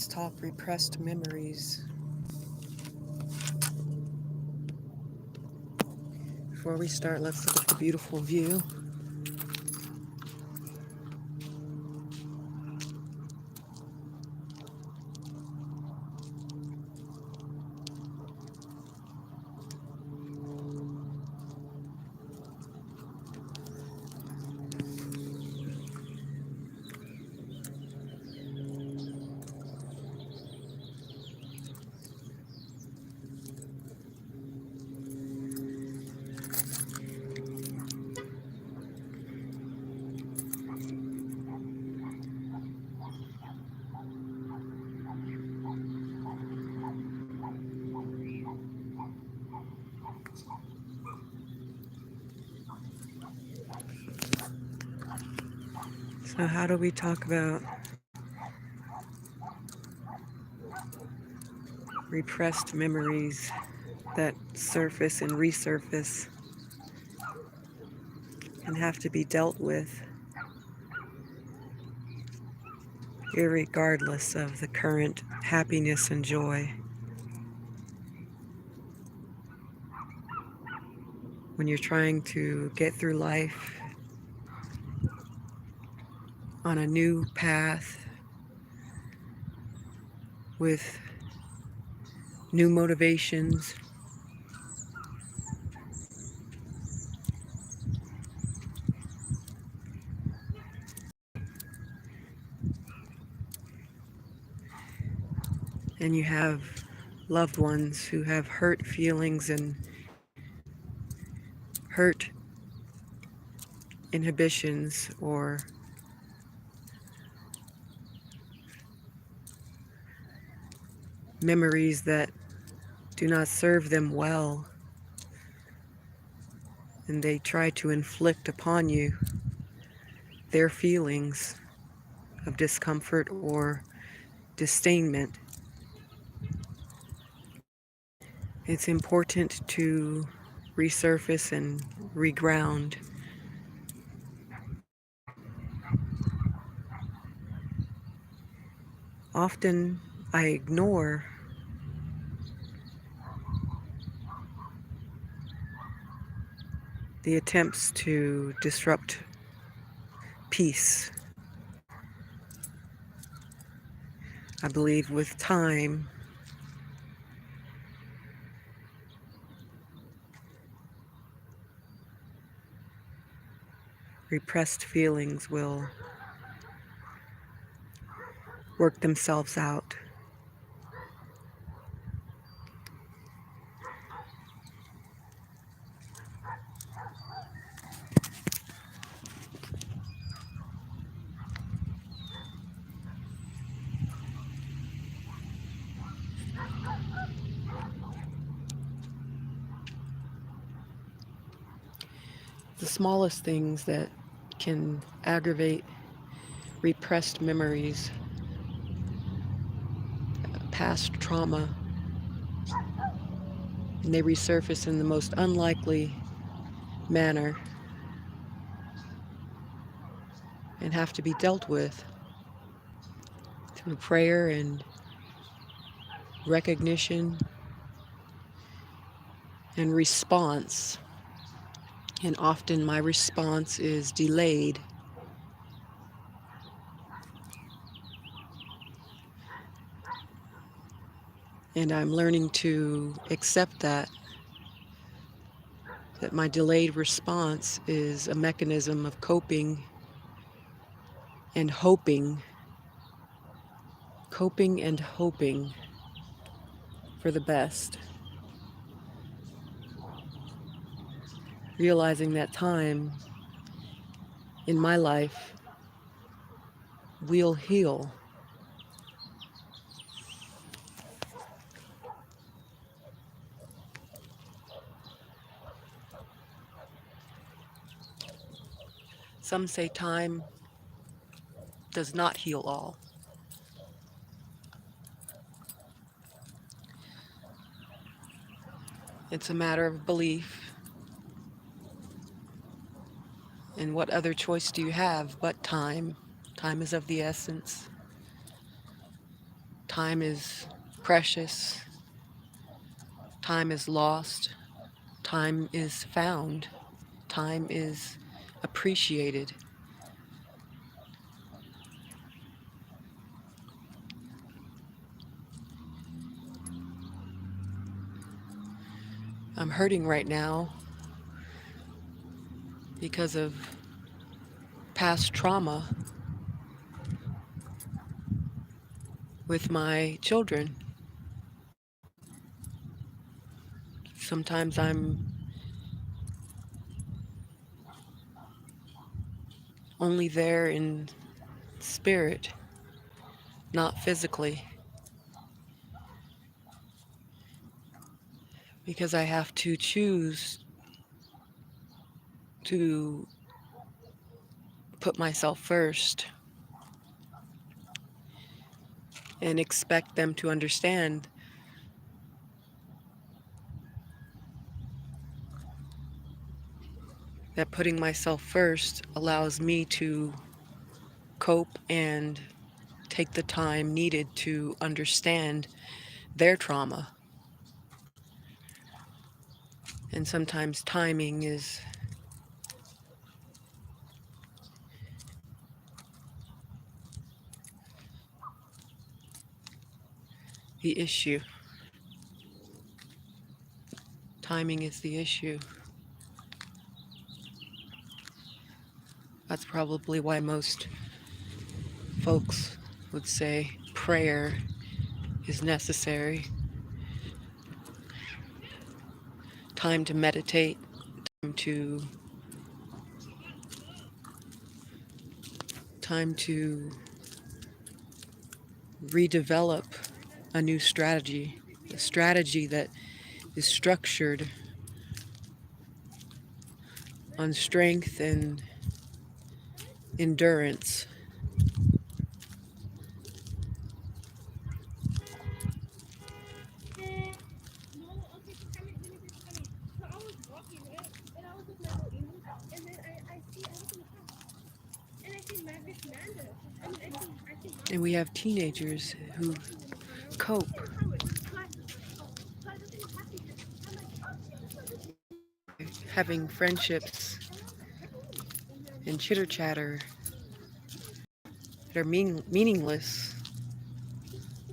Let's talk repressed memories. Before we start, let's look at the beautiful view. So how do we talk about repressed memories that surface and resurface and have to be dealt with irregardless of the current happiness and joy? When you're trying to get through life on a new path with new motivations, and you have loved ones who have hurt feelings and hurt inhibitions or memories that do not serve them well, and they try to inflict upon you their feelings of discomfort or disdainment. It's important to resurface and reground. Often I ignore the attempts to disrupt peace. I believe with time, repressed feelings will work themselves out. The smallest things that can aggravate repressed memories, past trauma, and they resurface in the most unlikely manner and have to be dealt with through prayer and recognition and response. And often my response is delayed. And I'm learning to accept that my delayed response is a mechanism of coping and hoping for the best. Realizing that time in my life will heal. Some say time does not heal all. It's a matter of belief. And what other choice do you have but time? Time is of the essence. Time is precious. Time is lost. Time is found. Time is appreciated. I'm hurting right now because of past trauma with my children. Sometimes I'm only there in spirit, not physically, because I have to choose to put myself first and expect them to understand that putting myself first allows me to cope and take the time needed to understand their trauma. And sometimes timing is the issue. Timing is the issue. That's probably why most folks would say prayer is necessary. Time to meditate, to time to redevelop a new strategy, a strategy that is structured on strength and endurance. And we have teenagers who cope, having friendships and chitter chatter that are meaningless,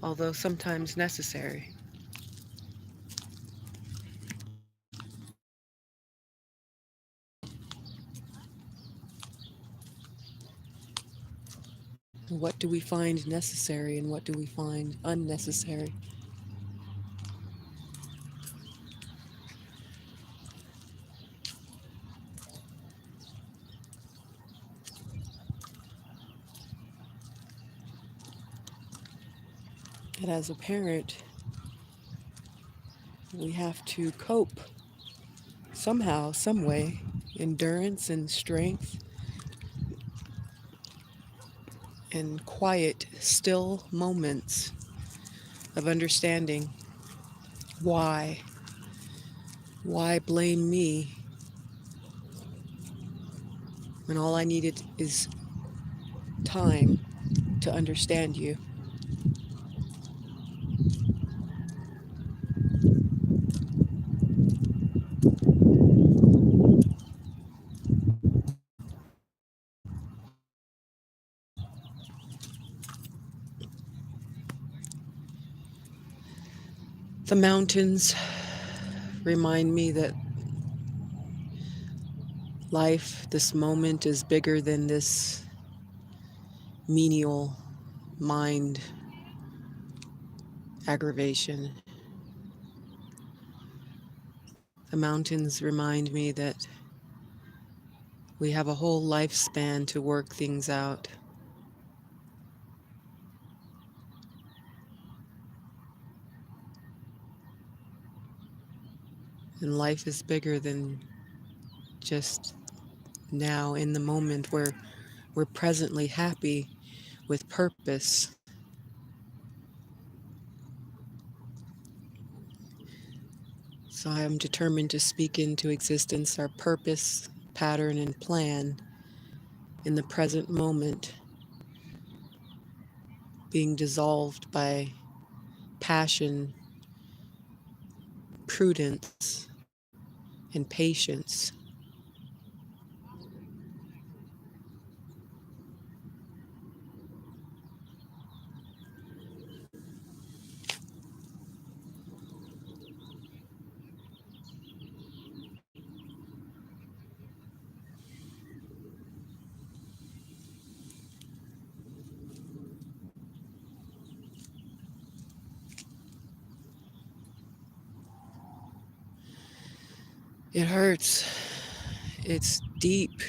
although sometimes necessary. What do we find necessary and what do we find unnecessary? And as a parent, we have to cope somehow, some way. Endurance and strength and quiet, still moments of understanding why. Why blame me when all I needed is time to understand you? The mountains remind me that life, this moment, is bigger than this menial mind aggravation. The mountains remind me that we have a whole lifespan to work things out. And life is bigger than just now in the moment where we're presently happy with purpose. So I am determined to speak into existence our purpose, pattern, and plan in the present moment, being dissolved by passion, prudence, and patience. It hurts. It's deep.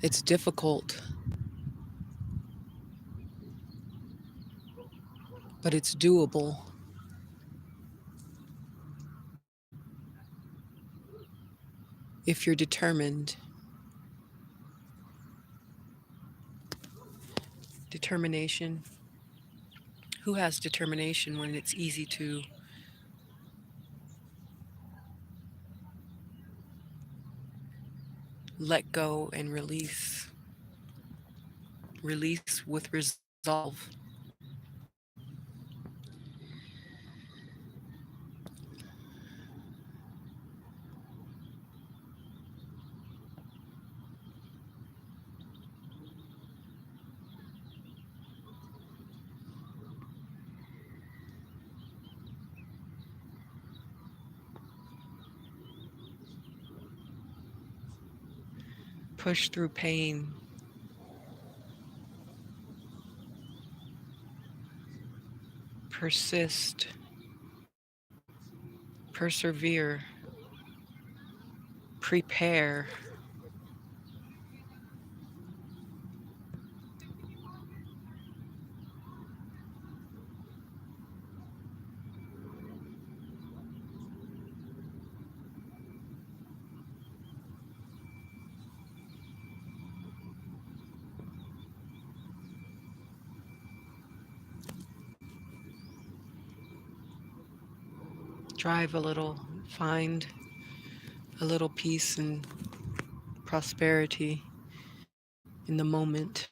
It's difficult, but it's doable if you're determined. Determination. Who has determination when it's easy to let go and release? Release with resolve. Push through pain. Persist. Persevere. Prepare. Drive a little. Find a little peace and prosperity in the moment.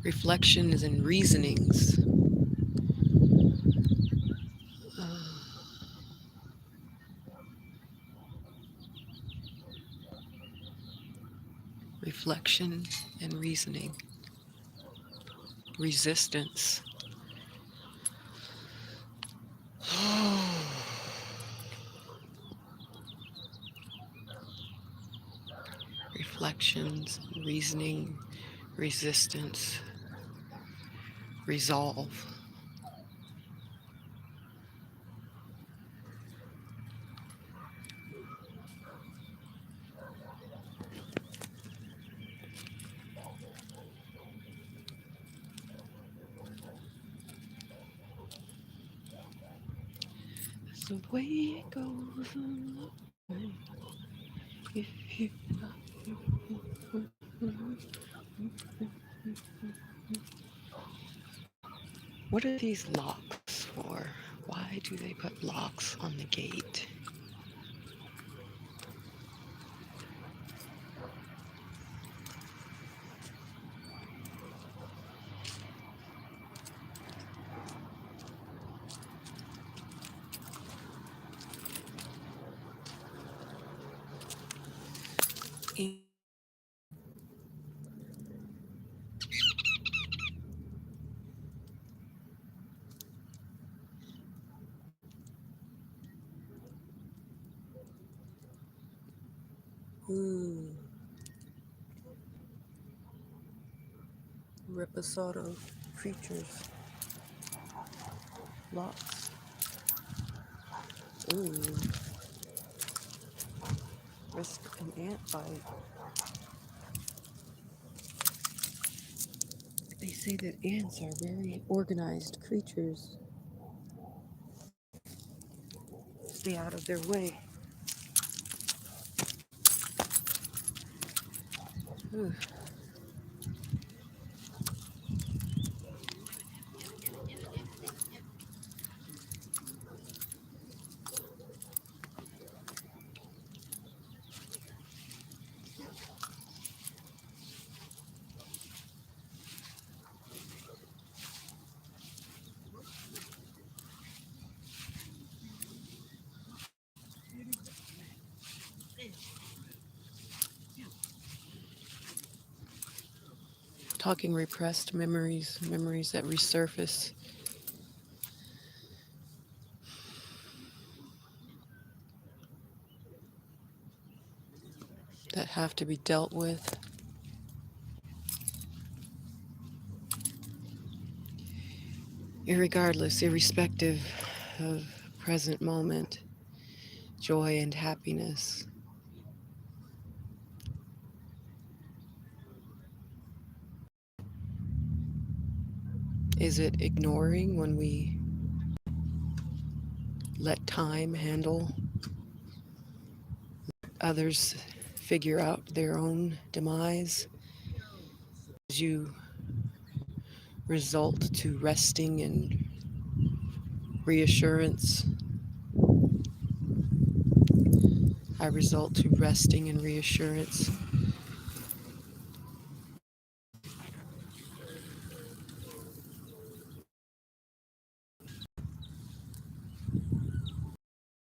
Reflections and reasonings. Reflection and reasoning. Resistance. Reflections, reasoning, resistance, resolve. That's the way it goes. If you, what are these locks for? Why? Why do they put locks on the gate? Ooh, Reposado creatures. Locks. Ooh, risk an ant bite. They say that ants are very organized creatures. Stay out of their way. Ooh. Talking repressed memories, memories that resurface, that have to be dealt with. Irregardless, irrespective of present moment, joy and happiness. Is it ignoring when we let time handle others figure out their own demise? As you result to resting and reassurance, I result to resting and reassurance.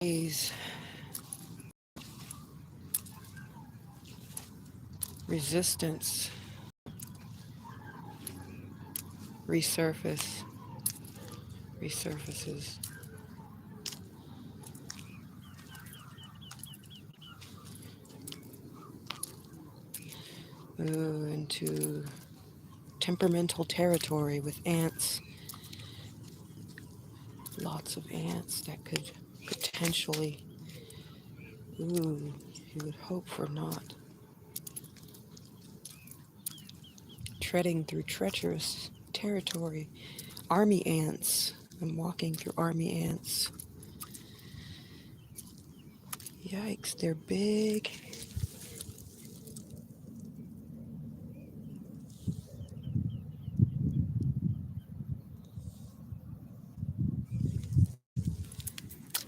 Is resistance resurfaces. Ooh, into temperamental territory with ants. Lots of ants that could potentially, ooh, you would hope for not. Treading through treacherous territory. Army ants. I'm walking through army ants. Yikes, they're big.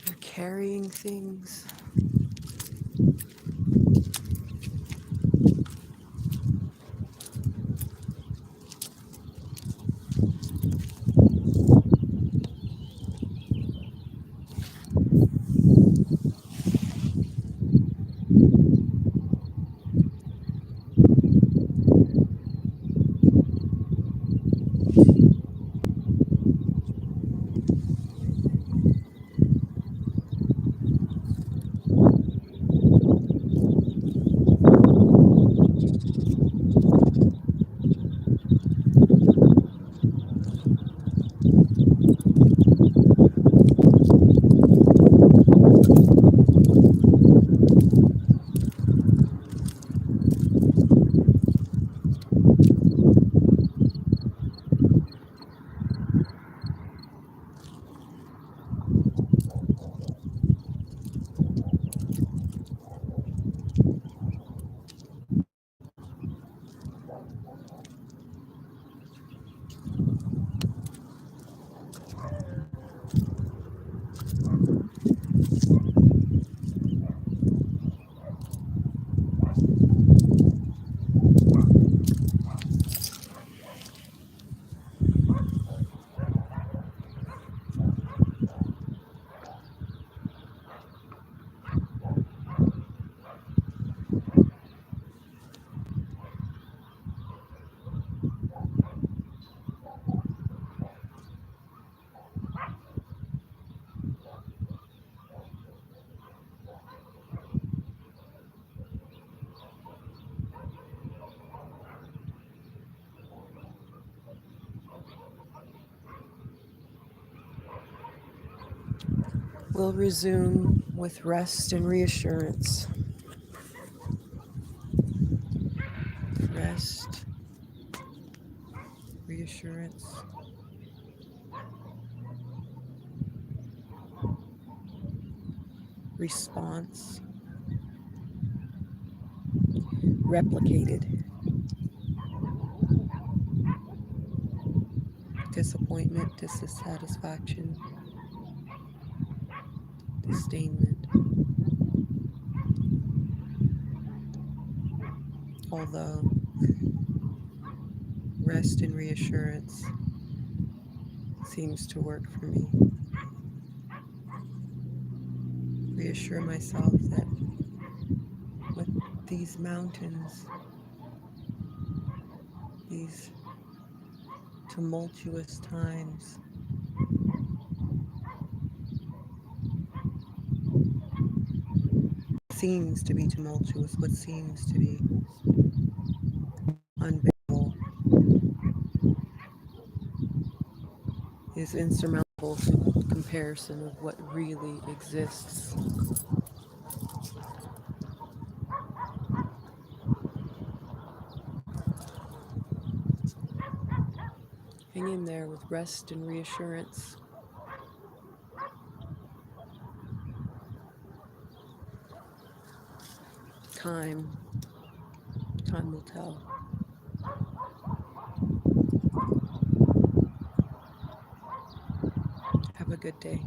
They're carrying things. We'll resume with rest and reassurance. Rest, reassurance, response, replicated, disappointment, dissatisfaction, disdainment. Although rest and reassurance seems to work for me. Reassure myself that with these mountains, these tumultuous times, seems to be tumultuous, what seems to be unbearable is insurmountable to comparison of what really exists. Hang in there with rest and reassurance. Time, time will tell. Have a good day.